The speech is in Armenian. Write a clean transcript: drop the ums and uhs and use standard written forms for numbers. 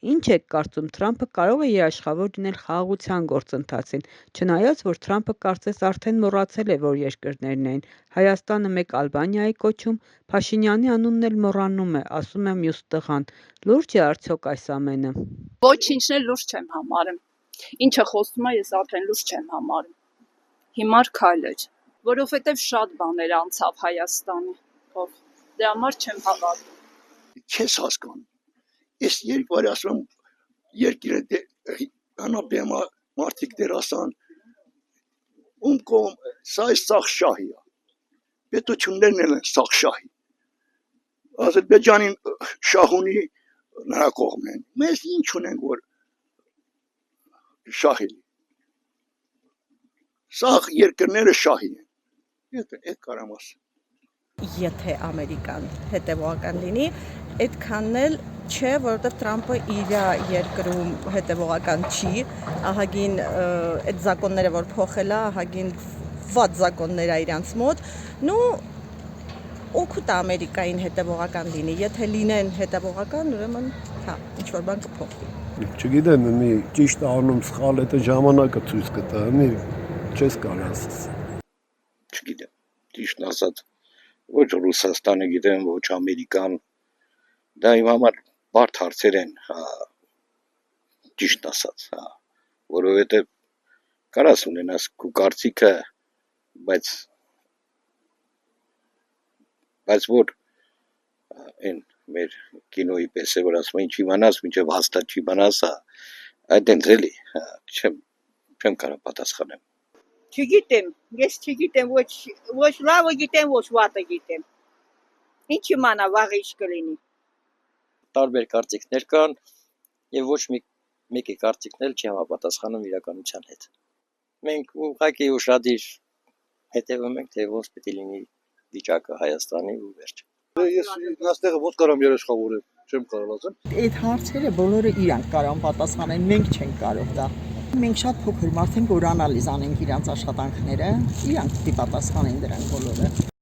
Ինչ եք կարծում, Թրամփը կարող է երաշխավոր լինել խաղաղության գործընթացին, չնայած, որ Թրամփը կարծես արդեն մոռացել է, որ երկրներն էին, Հայաստանը մեկ Ալբանիայի կոչում, Փաշինյանի անունն էլ մոռանում է, ասում է մյուս տղան, լուրջ է արդյոք այս ամենը։ Ոչինչն էլ լուրջ չեմ համարում, ինչը խոսում է ես արդեն լուրջ չեմ համարում, հիմար քայլ էր, որովհետև շատ բաներ անցավ Հայաստանի, դրա համար չեմ հավատում։ Չես հասկանում, ես երկվար ասում երկիրը հանապեմա մարդիկ դերասան, ում կողմ, սա է սաղ շահի է, պետություններն են սաղ շահի, Ադրբեջանին շահ ունի նրա կողմն են, մեզ ինչ ունենք, որ շահի, սաղ երկրները շահի են, այդ կարամ ասեմ։ Եթե Ամերիկան հետևողական լինի, այդքանն էլ չէ, որովհետև Թրամփը իր երկրում հետևողական չի, ահագին այդ զակոնները, որ փոխել է, ահագին վատ զակոններ է իրանց մոտ, օգուտ է Ամերիկային հետևողական լինի, եթե լինեն հետևողական, ուրեմն, ինչ-որ բան կփոխվի։ Չգիտեմ, մի ճիշտ անում սխալ, դա ժամանակը ցույց կտա, չես կարող ասես։ Չգիտեմ, ճիշտն ասած, ոչ Ռուսաստանը գիտեմ, ոչ Ամերիկան, դա իմ համար բարդ հարցեր են, ճիշտ ասած, որովհետև կարաս ունենաս քո կարծիքը, բայց որ այն մեր կինոյի պես է, որ ասում են չիմանաս, մինչև հաստատ չիմանաս, այդ դենց էլի, չեմ կարող պատասխանեմ։ Չգիտեմ, ես չգիտեմ, ոչ լավը գիտեմ, ոչ վատը գիտեմ, ինչ իմանա վաղը ինչ կլինի։ Տարբեր կարծիքներ կան և ոչ մեկի կարծիքն էլ չի համապատասխանում իրականության հետ։ Մենք ուղղակի ուշադիր հետևում ենք, թե ոնց պետք է լինի վիճակը Հայաստանի ու վերջ։ Ես այստեղ ոնց կարամ երաշխավորել, չեմ կարող ասեմ։ Այդ հարցերը բոլորը իրանք կարող պատասխանեն, մենք չենք կարող դա։ Մենք շատ փոքր մարդ ենք, որ անալիզ անենք իրանց աշխատանքները, իրանք պետք է պատասխանեն դրանք բոլորը։